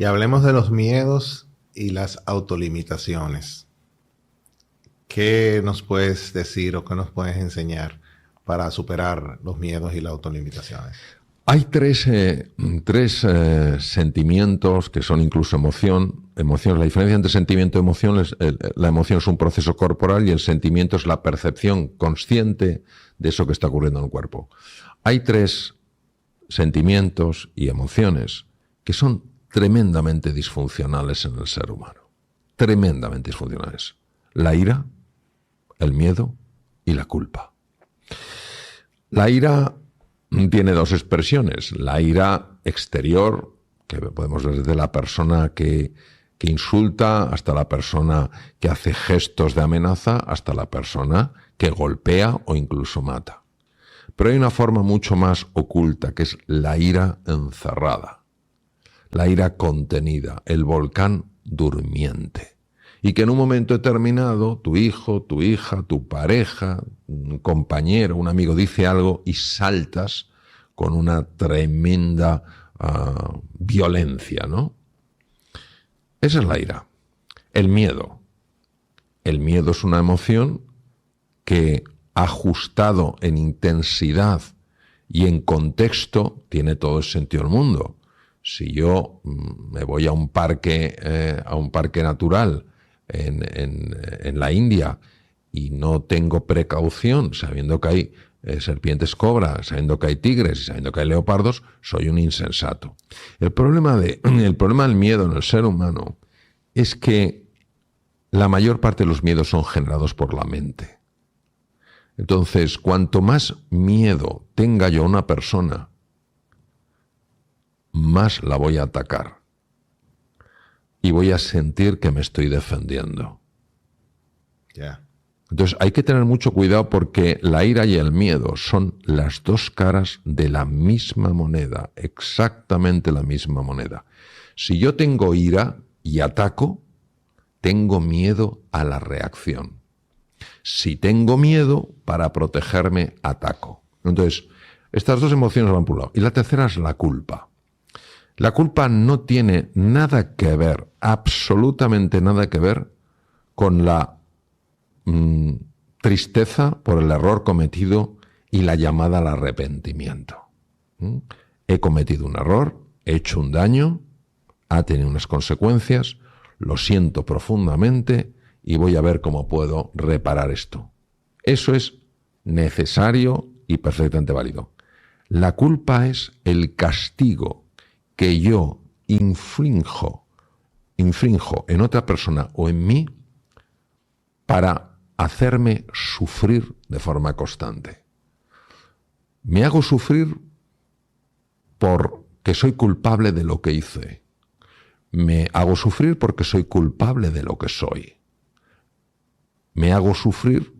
Y hablemos de los miedos y las autolimitaciones. ¿Qué nos puedes decir o qué nos puedes enseñar para superar los miedos y las autolimitaciones? Hay tres sentimientos que son incluso emociones. La diferencia entre sentimiento y emoción es la emoción es un proceso corporal y el sentimiento es la percepción consciente de eso que está ocurriendo en el cuerpo. Hay tres sentimientos y emociones que son tremendamente disfuncionales en el ser humano. Tremendamente disfuncionales. La ira, el miedo y la culpa. La ira tiene dos expresiones. La ira exterior, que podemos ver desde la persona que insulta, hasta la persona que hace gestos de amenaza, hasta la persona que golpea o incluso mata. Pero hay una forma mucho más oculta, que es la ira encerrada, la ira contenida, el volcán durmiente. Y que en un momento determinado tu hijo, tu hija, tu pareja, un compañero, un amigo dice algo y saltas con una tremenda violencia, ¿no? Esa es la ira. El miedo. El miedo es una emoción que, ajustado en intensidad y en contexto, tiene todo el sentido del mundo. Si yo me voy a un parque natural en la India y no tengo precaución, sabiendo que hay serpientes cobra, sabiendo que hay tigres y sabiendo que hay leopardos, soy un insensato. El problema del miedo en el ser humano es que la mayor parte de los miedos son generados por la mente. Entonces, cuanto más miedo tenga yo a una persona, más la voy a atacar. Y voy a sentir que me estoy defendiendo. Yeah. Entonces hay que tener mucho cuidado porque la ira y el miedo son las dos caras de la misma moneda, exactamente la misma moneda. Si yo tengo ira y ataco, tengo miedo a la reacción. Si tengo miedo, para protegerme, ataco. Entonces, estas dos emociones van por un lado. Y la tercera es la culpa. La culpa no tiene nada que ver, absolutamente nada que ver, con la tristeza por el error cometido y la llamada al arrepentimiento. He cometido un error, he hecho un daño, ha tenido unas consecuencias, lo siento profundamente y voy a ver cómo puedo reparar esto. Eso es necesario y perfectamente válido. La culpa es el castigo que yo infrinjo en otra persona o en mí para hacerme sufrir de forma constante. Me hago sufrir porque soy culpable de lo que hice. Me hago sufrir porque soy culpable de lo que soy. Me hago sufrir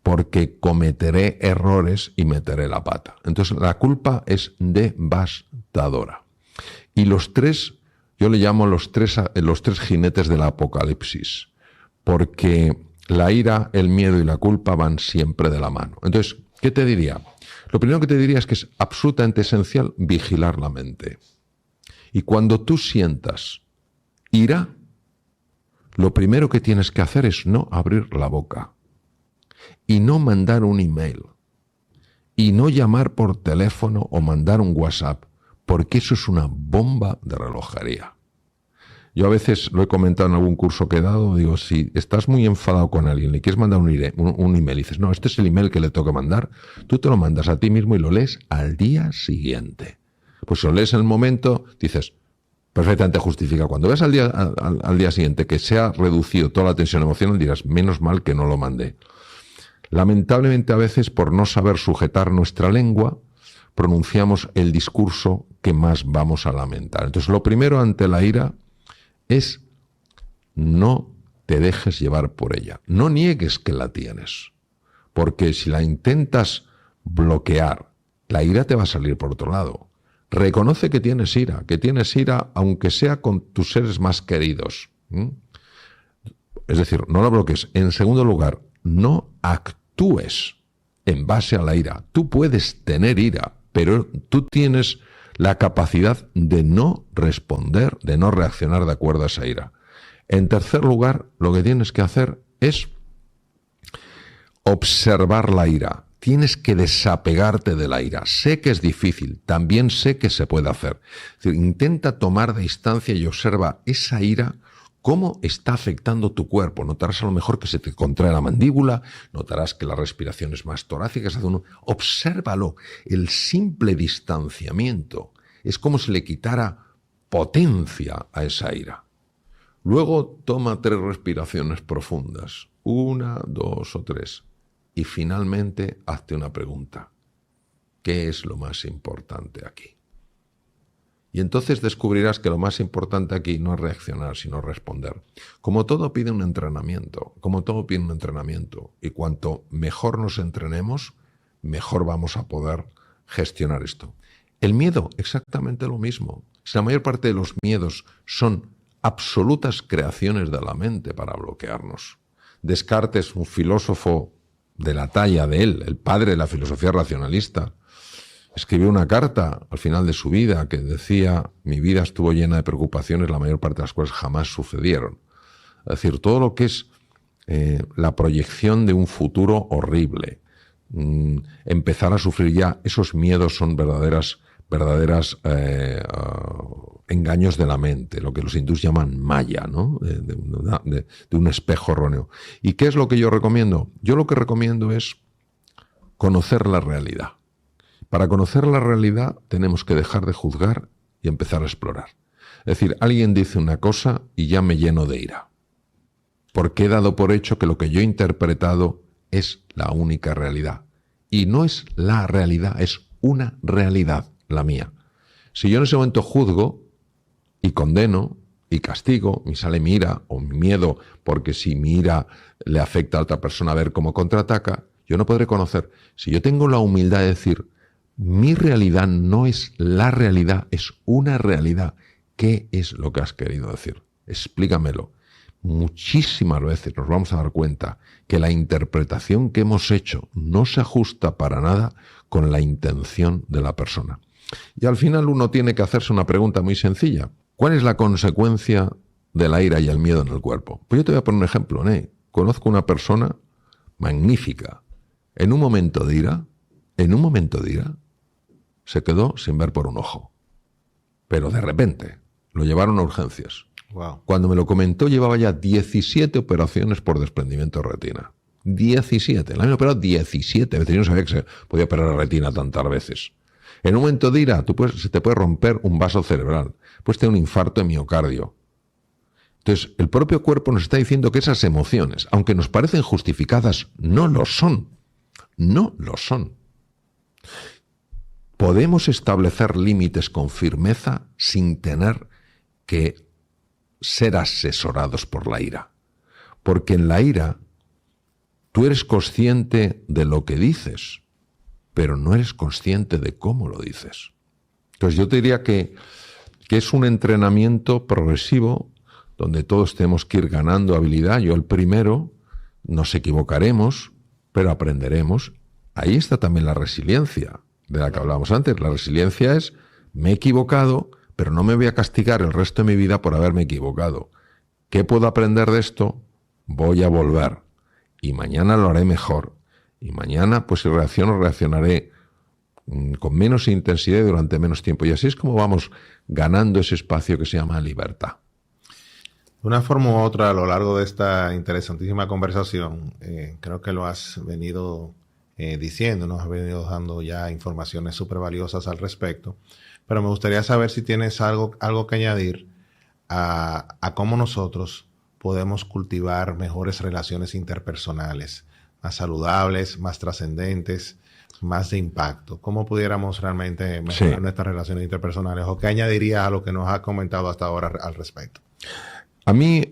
porque cometeré errores y meteré la pata. Entonces la culpa es devastadora. Y los tres, yo le llamo los tres jinetes del apocalipsis, porque la ira, el miedo y la culpa van siempre de la mano. Entonces, ¿qué te diría? Lo primero que te diría es que es absolutamente esencial vigilar la mente. Y cuando tú sientas ira, lo primero que tienes que hacer es no abrir la boca y no mandar un email y no llamar por teléfono o mandar un WhatsApp, porque eso es una bomba de relojería. Yo a veces lo he comentado en algún curso que he dado, digo, si estás muy enfadado con alguien, le quieres mandar un email y dices, no, este es el email que le tengo que mandar, tú te lo mandas a ti mismo y lo lees al día siguiente. Pues si lo lees en el momento, dices, perfectamente justifica. Cuando ves al día siguiente que se ha reducido toda la tensión emocional, dirás, menos mal que no lo mandé. Lamentablemente a veces, por no saber sujetar nuestra lengua, pronunciamos el discurso que más vamos a lamentar. Entonces, lo primero ante la ira es no te dejes llevar por ella. No niegues que la tienes, porque si la intentas bloquear, la ira te va a salir por otro lado. Reconoce que tienes ira aunque sea con tus seres más queridos. Es decir, no la bloquees. En segundo lugar, no actúes en base a la ira. Tú puedes tener ira, pero tú tienes la capacidad de no responder, de no reaccionar de acuerdo a esa ira. En tercer lugar, lo que tienes que hacer es observar la ira. Tienes que desapegarte de la ira. Sé que es difícil, también sé que se puede hacer. Es decir, intenta tomar distancia y observa esa ira, cómo está afectando tu cuerpo. Notarás a lo mejor que se te contrae la mandíbula, notarás que la respiración es más torácica. Obsérvalo. El simple distanciamiento es como si le quitara potencia a esa ira. Luego toma 3 respiraciones profundas. 1, 2 o 3. Y finalmente hazte una pregunta. ¿Qué es lo más importante aquí? Y entonces descubrirás que lo más importante aquí no es reaccionar, sino responder. Como todo pide un entrenamiento, y cuanto mejor nos entrenemos, mejor vamos a poder gestionar esto. El miedo, exactamente lo mismo. Si la mayor parte de los miedos son absolutas creaciones de la mente para bloquearnos. Descartes, un filósofo de la talla de él, el padre de la filosofía racionalista, escribió una carta al final de su vida que decía: mi vida estuvo llena de preocupaciones, la mayor parte de las cuales jamás sucedieron. Es decir, todo lo que es la proyección de un futuro horrible, empezar a sufrir ya, esos miedos son verdaderas engaños de la mente, lo que los hindús llaman maya, ¿no? de un espejo erróneo. ¿Y qué es lo que yo recomiendo? Yo lo que recomiendo es conocer la realidad. Para conocer la realidad tenemos que dejar de juzgar y empezar a explorar. Es decir, alguien dice una cosa y ya me lleno de ira, porque he dado por hecho que lo que yo he interpretado es la única realidad. Y no es la realidad, es una realidad, la mía. Si yo en ese momento juzgo y condeno y castigo, y sale mi ira o mi miedo, porque si mi ira le afecta a otra persona a ver cómo contraataca, yo no podré conocer. Si yo tengo la humildad de decir: mi realidad no es la realidad, es una realidad. ¿Qué es lo que has querido decir? Explícamelo. Muchísimas veces nos vamos a dar cuenta que la interpretación que hemos hecho no se ajusta para nada con la intención de la persona. Y al final uno tiene que hacerse una pregunta muy sencilla. ¿Cuál es la consecuencia de la ira y el miedo en el cuerpo? Pues yo te voy a poner un ejemplo, ¿no? Conozco una persona magnífica. En un momento de ira, se quedó sin ver por un ojo. Pero de repente lo llevaron a urgencias. Wow. Cuando me lo comentó, llevaba ya 17 operaciones por desprendimiento de retina. 17. La habían operado 17 veces. Yo no sabía que se podía operar la retina tantas veces. En un momento de ira, se te puede romper un vaso cerebral. Puedes tener un infarto de miocardio. Entonces, el propio cuerpo nos está diciendo que esas emociones, aunque nos parecen justificadas, no lo son. No lo son. Podemos establecer límites con firmeza sin tener que ser asesorados por la ira. Porque en la ira tú eres consciente de lo que dices, pero no eres consciente de cómo lo dices. Entonces yo te diría que es un entrenamiento progresivo donde todos tenemos que ir ganando habilidad. Yo el primero, nos equivocaremos, pero aprenderemos. Ahí está también la resiliencia de la que hablábamos antes. La resiliencia es: me he equivocado, pero no me voy a castigar el resto de mi vida por haberme equivocado. ¿Qué puedo aprender de esto? Voy a volver. Y mañana lo haré mejor. Y mañana, pues si reaccionaré con menos intensidad y durante menos tiempo. Y así es como vamos ganando ese espacio que se llama libertad. De una forma u otra, a lo largo de esta interesantísima conversación, creo que lo has venido diciendo, nos has venido dando ya informaciones súper valiosas al respecto. Pero me gustaría saber si tienes algo que añadir a cómo nosotros podemos cultivar mejores relaciones interpersonales, más saludables, más trascendentes, más de impacto. ¿Cómo pudiéramos realmente mejorar nuestras relaciones interpersonales? ¿O qué añadirías a lo que nos has comentado hasta ahora al respecto? A mí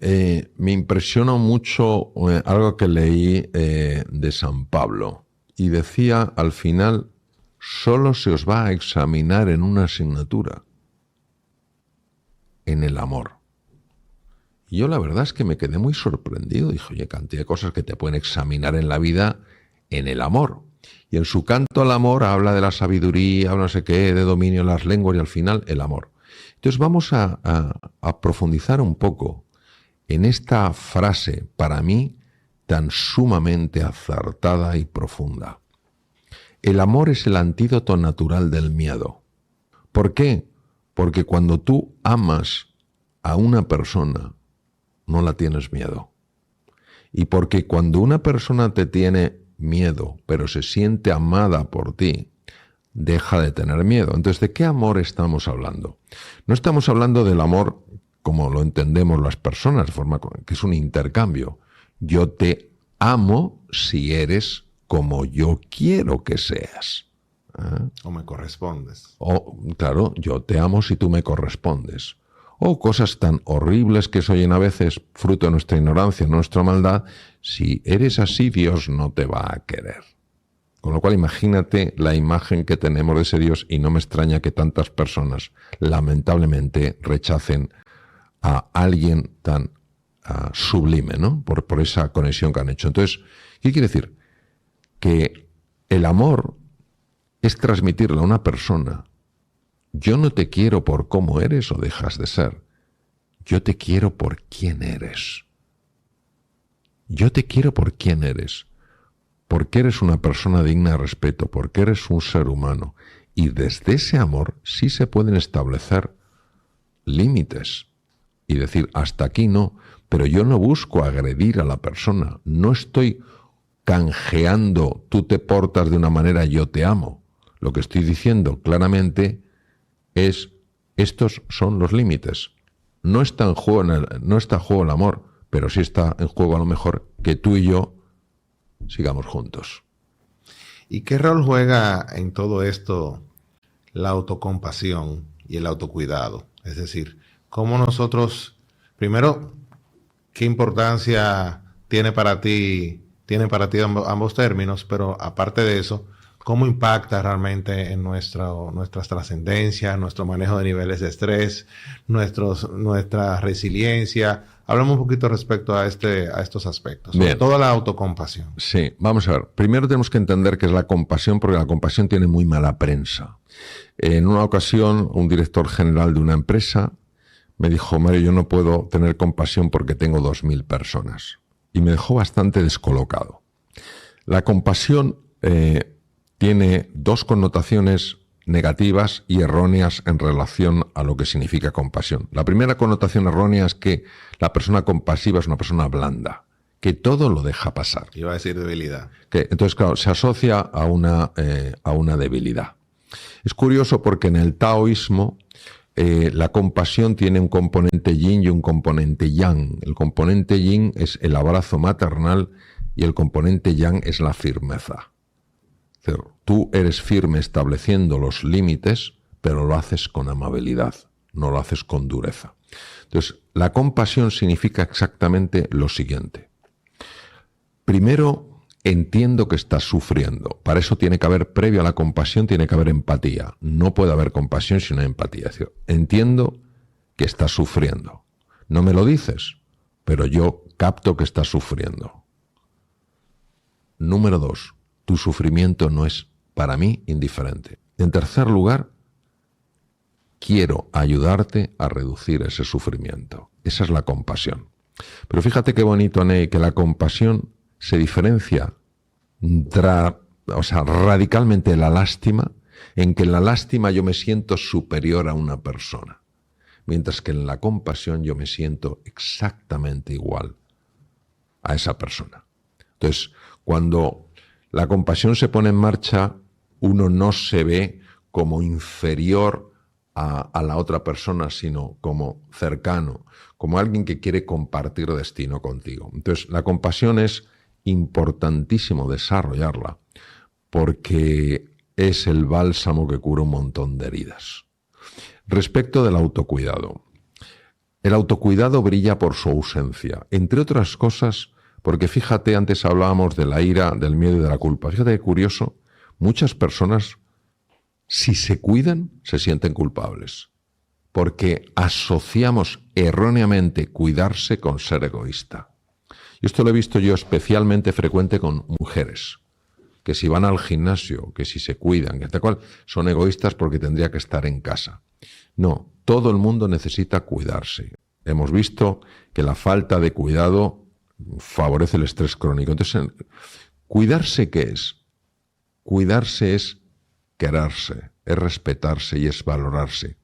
me impresionó mucho algo que leí de San Pablo. Y decía al final: solo se os va a examinar en una asignatura, en el amor. Y yo la verdad es que me quedé muy sorprendido. Dije: oye, cantidad de cosas que te pueden examinar en la vida en el amor. Y en su canto al amor habla de la sabiduría, habla no sé qué, de dominio de las lenguas y al final el amor. Entonces vamos a profundizar un poco en esta frase, para mí, tan sumamente acertada y profunda. El amor es el antídoto natural del miedo. ¿Por qué? Porque cuando tú amas a una persona, no la tienes miedo. Y porque cuando una persona te tiene miedo, pero se siente amada por ti, deja de tener miedo. Entonces, ¿de qué amor estamos hablando? No estamos hablando del amor como lo entendemos las personas, de forma que es un intercambio. Yo te amo si eres como yo quiero que seas. O me correspondes. O, claro, yo te amo si tú me correspondes. O cosas tan horribles que se oyen a veces, fruto de nuestra ignorancia, nuestra maldad, si eres así, Dios no te va a querer. Con lo cual, imagínate la imagen que tenemos de ese Dios y no me extraña que tantas personas, lamentablemente, rechacen a alguien tan sublime, ¿no? Por esa conexión que han hecho. Entonces, ¿qué quiere decir? Que el amor es transmitirle a una persona: yo no te quiero por cómo eres o dejas de ser. Yo te quiero por quién eres. Yo te quiero por quién eres. Porque eres una persona digna de respeto, porque eres un ser humano. Y desde ese amor sí se pueden establecer límites. Y decir, hasta aquí no, pero yo no busco agredir a la persona. No estoy canjeando, tú te portas de una manera, yo te amo. Lo que estoy diciendo claramente es, estos son los límites. No está en juego el amor, pero sí está en juego a lo mejor que tú y yo sigamos juntos. ¿Y qué rol juega en todo esto la autocompasión y el autocuidado? Es decir, cómo nosotros, primero, qué importancia tiene para ti ambos términos, pero aparte de eso, cómo impacta realmente en nuestras trascendencias, nuestro manejo de niveles de estrés, nuestra resiliencia. Hablamos un poquito respecto a estos aspectos, sobre todo la autocompasión. Sí, vamos a ver. Primero tenemos que entender qué es la compasión, porque la compasión tiene muy mala prensa. En una ocasión, un director general de una empresa me dijo: Mario, yo no puedo tener compasión porque tengo 2.000 personas. Y me dejó bastante descolocado. La compasión tiene dos connotaciones negativas y erróneas en relación a lo que significa compasión. La primera connotación errónea es que la persona compasiva es una persona blanda, que todo lo deja pasar. Iba a decir debilidad. Entonces, claro, se asocia a una debilidad. Es curioso porque en el taoísmo la compasión tiene un componente yin y un componente yang. El componente yin es el abrazo maternal y el componente yang es la firmeza. Tú eres firme estableciendo los límites, pero lo haces con amabilidad, no lo haces con dureza. Entonces, la compasión significa exactamente lo siguiente. Primero, entiendo que estás sufriendo. Para eso tiene que haber, previo a la compasión, tiene que haber empatía. No puede haber compasión si no hay empatía. Es decir, entiendo que estás sufriendo. No me lo dices, pero yo capto que estás sufriendo. Número 2. Tu sufrimiento no es, para mí, indiferente. En tercer lugar, quiero ayudarte a reducir ese sufrimiento. Esa es la compasión. Pero fíjate qué bonito, Ney, que la compasión se diferencia radicalmente de la lástima, en que en la lástima yo me siento superior a una persona, mientras que en la compasión yo me siento exactamente igual a esa persona. Entonces, cuando la compasión se pone en marcha, uno no se ve como inferior a la otra persona, sino como cercano, como alguien que quiere compartir destino contigo. Entonces, la compasión es importantísimo desarrollarla, porque es el bálsamo que cura un montón de heridas. Respecto del autocuidado, el autocuidado brilla por su ausencia, entre otras cosas. Porque fíjate, antes hablábamos de la ira, del miedo y de la culpa. Fíjate qué curioso, muchas personas, si se cuidan, se sienten culpables. Porque asociamos erróneamente cuidarse con ser egoísta. Y esto lo he visto yo especialmente frecuente con mujeres. que si van al gimnasio, que si se cuidan, que tal cual, son egoístas porque tendría que estar en casa. No, todo el mundo necesita cuidarse. Hemos visto que la falta de cuidado favorece el estrés crónico. Entonces, ¿cuidarse qué es? Cuidarse es quererse, es respetarse y es valorarse.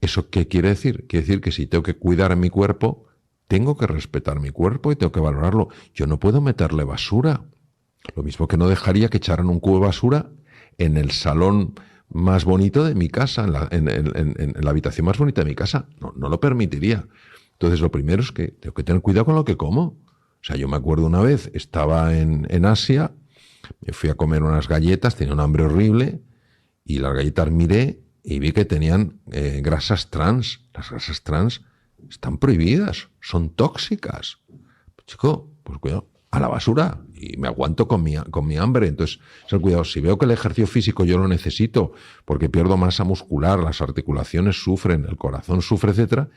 ¿Eso qué quiere decir? Quiere decir que si tengo que cuidar mi cuerpo, tengo que respetar mi cuerpo y tengo que valorarlo. Yo no puedo meterle basura. Lo mismo que no dejaría que echaran un cubo de basura en el salón más bonito de mi casa, en la habitación más bonita de mi casa. No lo permitiría. Entonces, lo primero es que tengo que tener cuidado con lo que como. O sea, yo me acuerdo una vez, estaba en Asia, me fui a comer unas galletas, tenía un hambre horrible, y las galletas miré y vi que tenían grasas trans. Las grasas trans están prohibidas, son tóxicas. Chico, pues cuidado, a la basura, y me aguanto con mi hambre. Entonces, cuidado, si veo que el ejercicio físico yo lo necesito porque pierdo masa muscular, las articulaciones sufren, el corazón sufre, etcétera,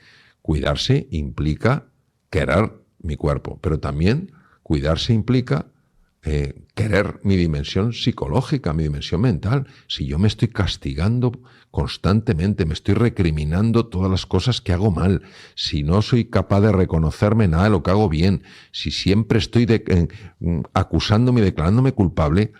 cuidarse implica querer mi cuerpo, pero también cuidarse implica querer mi dimensión psicológica, mi dimensión mental. Si yo me estoy castigando constantemente, me estoy recriminando todas las cosas que hago mal, si no soy capaz de reconocerme nada de lo que hago bien, si siempre estoy acusándome y declarándome culpable,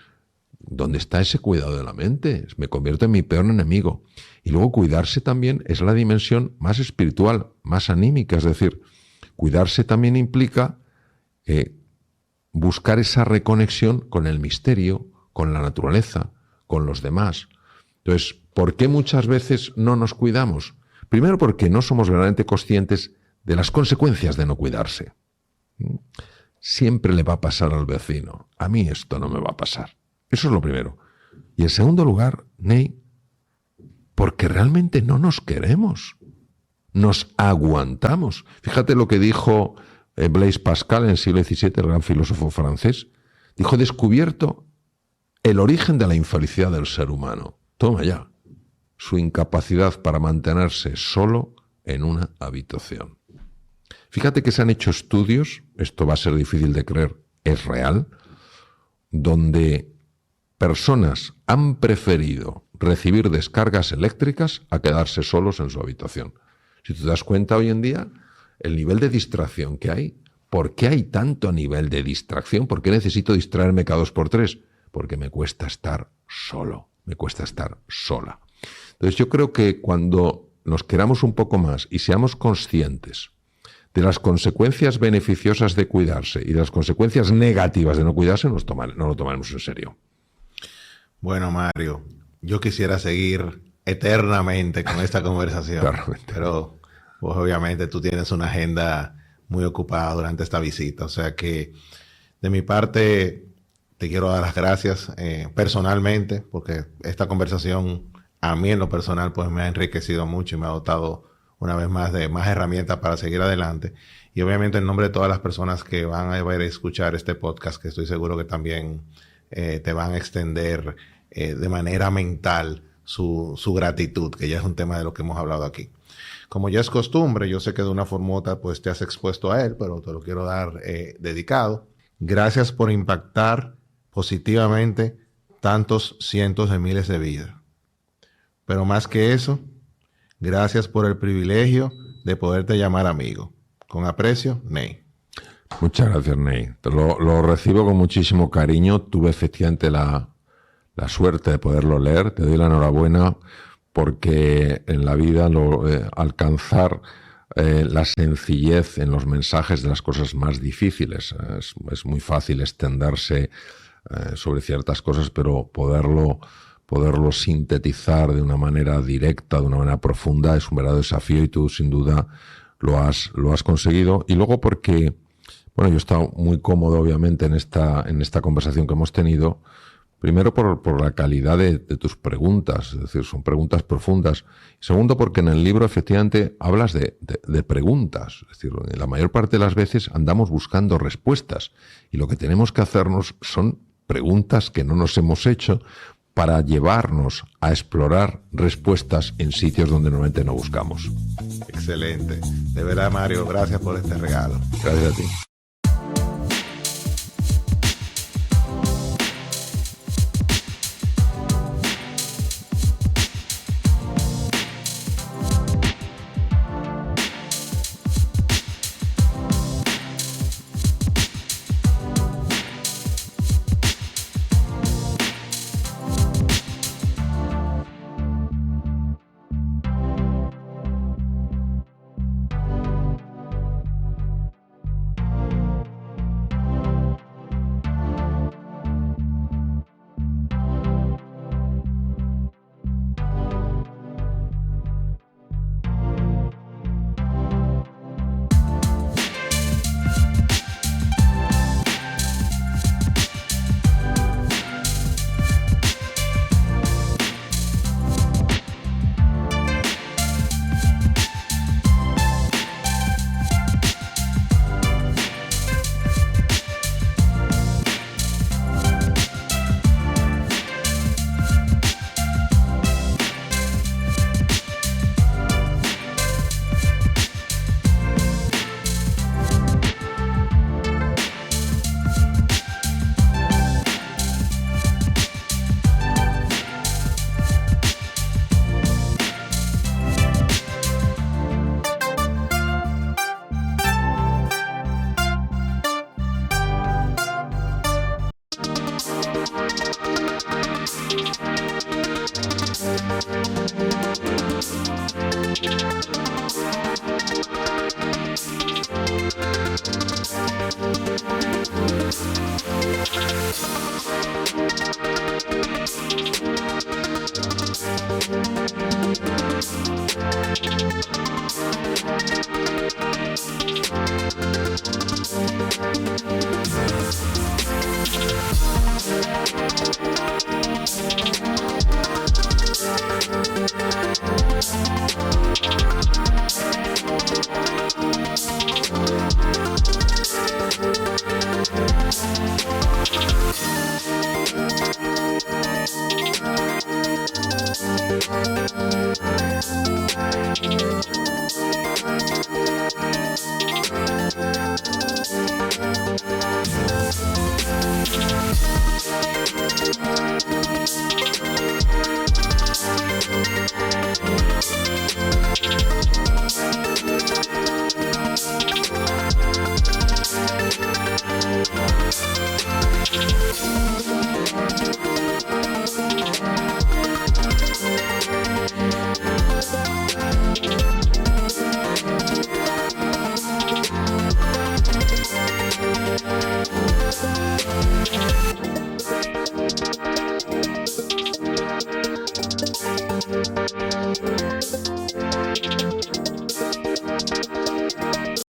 ¿dónde está ese cuidado de la mente? Me convierto en mi peor enemigo. Y luego cuidarse también es la dimensión más espiritual, más anímica, es decir, cuidarse también implica buscar esa reconexión con el misterio, con la naturaleza, con los demás. Entonces, ¿por qué muchas veces no nos cuidamos? Primero, porque no somos verdaderamente conscientes de las consecuencias de no cuidarse. Siempre le va a pasar al vecino. A mí esto no me va a pasar. Eso es lo primero. Y en segundo lugar, Ney, porque realmente no nos queremos. Nos aguantamos. Fíjate lo que dijo Blaise Pascal en el siglo XVII, el gran filósofo francés. Dijo: descubierto el origen de la infelicidad del ser humano. Toma ya. Su incapacidad para mantenerse solo en una habitación. Fíjate que se han hecho estudios, esto va a ser difícil de creer, es real, donde personas han preferido recibir descargas eléctricas a quedarse solos en su habitación. Si tú te das cuenta hoy en día, el nivel de distracción que hay, ¿por qué hay tanto nivel de distracción? ¿Por qué necesito distraerme cada 2x3? Porque me cuesta estar solo, me cuesta estar sola. Entonces yo creo que cuando nos queramos un poco más y seamos conscientes de las consecuencias beneficiosas de cuidarse y de las consecuencias negativas de no cuidarse, no lo tomaremos en serio. Bueno, Mario, yo quisiera seguir eternamente con esta conversación, claramente. Pero pues, obviamente tú tienes una agenda muy ocupada durante esta visita, o sea que de mi parte te quiero dar las gracias personalmente, porque esta conversación a mí en lo personal pues me ha enriquecido mucho y me ha dotado una vez más de más herramientas para seguir adelante. Y obviamente en nombre de todas las personas que van a ver y escuchar este podcast, que estoy seguro que también te van a extender de manera mental su gratitud, que ya es un tema de lo que hemos hablado aquí. Como ya es costumbre, yo sé que de una forma u otra pues te has expuesto a él, pero te lo quiero dar dedicado. Gracias por impactar positivamente tantos cientos de miles de vidas. Pero más que eso, gracias por el privilegio de poderte llamar amigo. Con aprecio, Ney. Muchas gracias, Ney. Lo recibo con muchísimo cariño. Tuve efectivamente la suerte de poderlo leer. Te doy la enhorabuena porque en la vida alcanzar la sencillez en los mensajes de las cosas más difíciles. Es muy fácil extenderse sobre ciertas cosas, pero poderlo sintetizar de una manera directa, de una manera profunda, es un verdadero desafío y tú sin duda lo has conseguido. Y luego porque, bueno, yo he estado muy cómodo obviamente en esta conversación que hemos tenido, primero por la calidad de tus preguntas, es decir, son preguntas profundas. Y segundo, porque en el libro efectivamente hablas de preguntas, es decir, la mayor parte de las veces andamos buscando respuestas y lo que tenemos que hacernos son preguntas que no nos hemos hecho para llevarnos a explorar respuestas en sitios donde normalmente no buscamos. Excelente. De verdad, Mario, gracias por este regalo. Gracias a ti.